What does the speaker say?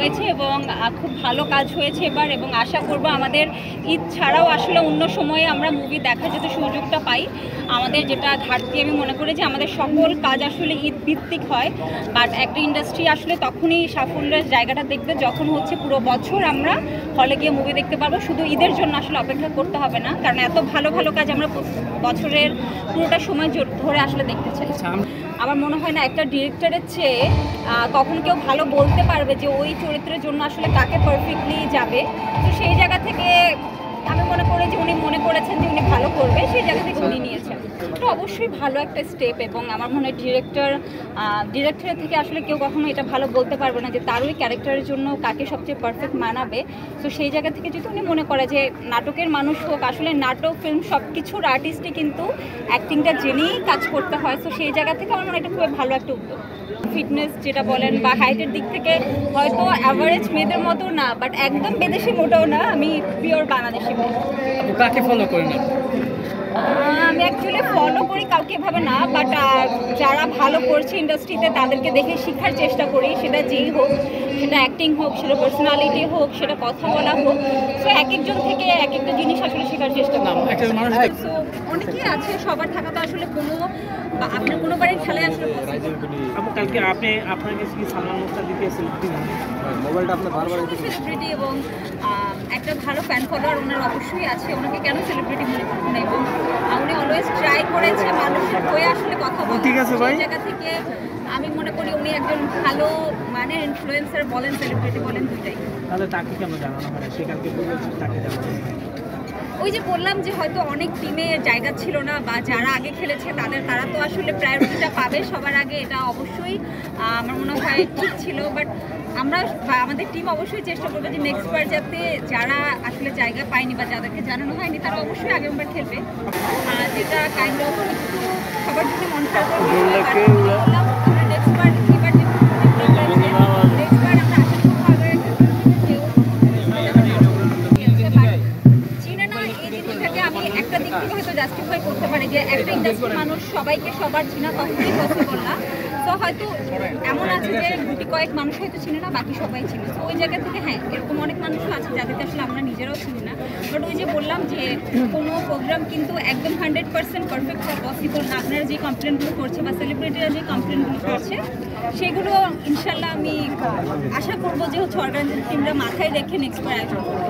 হয়েছে এবং খুব ভালো কাজ হয়েছে এবার, এবং আশা করব আমাদের ঈদ ছাড়াও আসলে অন্য সময়ে আমরা মুভি দেখার যাতে সুযোগটা পাই। আমাদের যেটা ঘাটতি আমি মনে করি যে আমাদের সকল কাজ আসলে ঈদ ভিত্তিক হয়, বাট একটা ইন্ডাস্ট্রি আসলে তখনই সাফল্যের জায়গাটা দেখবে যখন হচ্ছে পুরো বছর আমরা হলে গিয়ে মুভি দেখতে পারবো, শুধু ঈদের জন্য আসলে অপেক্ষা করতে হবে না, কারণ এত ভালো ভালো কাজ আমরা বছরের পুরোটা সময় ধরে আসলে দেখতে চাই। আমার মনে হয় না একটা ডিরেক্টরের চেয়ে কখন কেউ ভালো বলতে পারবে যে ওই চরিত্রের জন্য আসলে কাকে পারফেক্টলি যাবে। তো সেই জায়গা থেকে আমি মনে করি যে উনি মনে করেছেন যে উনি ভালো করবে, সেই জায়গা থেকে উনি নিয়েছেন। এটা অবশ্যই ভালো একটা স্টেপ, এবং আমার মনে হয় ডিরেক্টরের থেকে আসলে কেউ কখনো এটা ভালো বলতে পারবে না যে তার ওই ক্যারেক্টারের জন্য কাকে সবচেয়ে পারফেক্ট মানাবে। তো সেই জায়গা থেকে যদি উনি মনে করে যে নাটকের মানুষ হোক, আসলে নাটক ফিল্ম সব কিছুর আর্টিস্টই কিন্তু অ্যাক্টিংটা জেনেই কাজ করতে হয়। তো সেই জায়গা থেকে আমার মনে হয় এটা খুবই ভালো একটা উদ্যোগ। ফিটনেস যেটা বলেন বা হাইটের দিক থেকে হয়তো অ্যাভারেজ মেয়েদের মতো না, বাট একদম বিদেশি মোটেও না, আমি পিওর বাংলাদেশি মেয়ে। কাকে ফলো করেন? আমি অ্যাকচুয়ালি ফলো করি কাউকে এভাবে না, বাট যারা ভালো করছে ইন্ডাস্ট্রিতে তাদেরকে দেখে শেখার চেষ্টা করি, সেটা যেই হোক, সেটা অ্যাক্টিং হোক, সেটা পার্সোনালিটি হোক, সেটা কথা বলা হোক। সো এক একজন থেকে এক একটা জিনিস আসলে শেখার চেষ্টা করি। সো অনেকেই আছে, সবার থাকা তো আসলে কোনো আপনার কোনোবারের খেলায় আসলে কালকে আপনার কাছে কি সালমান মুস্তাফি মোবাইলটা আপনার বারবার সেলিব্রিটি এবং একটা ভালো ফ্যান ফলোয়ার ওনার অবশ্যই আছে, ওনাকে কেন সেলিব্রিটি মনে করবো না, এবং উনি অলওয়েজ ট্রাই করেছে মানুষের হয়ে আসলে কথা বলতে। ঠিক আছে ভাই, সেই জায়গা থেকে আমি মনে করি উনি একজন ভালো মানের ইনফ্লুয়েন্সার বলেন, সেলিব্রিটি বলেন, দুটাই। তাহলে তাকে কেন জানানো হয় না? সেখানকে তাকে জানানো হয়। ওই যে বললাম যে হয়তো অনেক টিমে জায়গা ছিল না, বা যারা আগে খেলেছে তারা তো আসলে প্রায়োরিটিটা পাবে সবার আগে, এটা অবশ্যই আমার মনে হয় ঠিক ছিল। বাট আমরা আমাদের টিম অবশ্যই চেষ্টা করবে যে নেক্সট বার যাতে যারা আসলে জায়গা পায়নি বা যাদেরকে জানানো হয়নি তারা অবশ্যই আগেরবার খেলবে, যেটা কাইন্ড অফ সবার জন্য মন খারাপ করবে। আমরা নেক্সট বার এবার যে নেক্সট বার আমরা আশা করবো আমি একটা দিক থেকে হয়তো জাস্টিফাই করতে পারি যে একটা ইন্ডাস্ট্রির মানুষ সবাইকে সবার চিনা কখনোই পসিবল না। তো হয়তো এমন আছে যে গুটি কয়েক মানুষ হয়তো চিনে না, বাকি সবাই চিনে। তো ওই জায়গা থেকে হ্যাঁ, এরকম অনেক মানুষও আছে যাদেরকে আসলে আমরা নিজেরাও চিনি না। বাট ওই যে বললাম যে কোনো প্রোগ্রাম কিন্তু একদম 100% পারফেক্ট হওয়া পসিবল না। আপনারা যে কমপ্লেনগুলো করছে বা সেলিব্রিটিরা যে কমপ্লেনগুলো করছে সেগুলো ইনশাল্লাহ আমি আশা করবো যে হচ্ছে অর্গানাইজেশন টিমরা মাথায় রেখে নেক্সট বার আয়োজন করবে।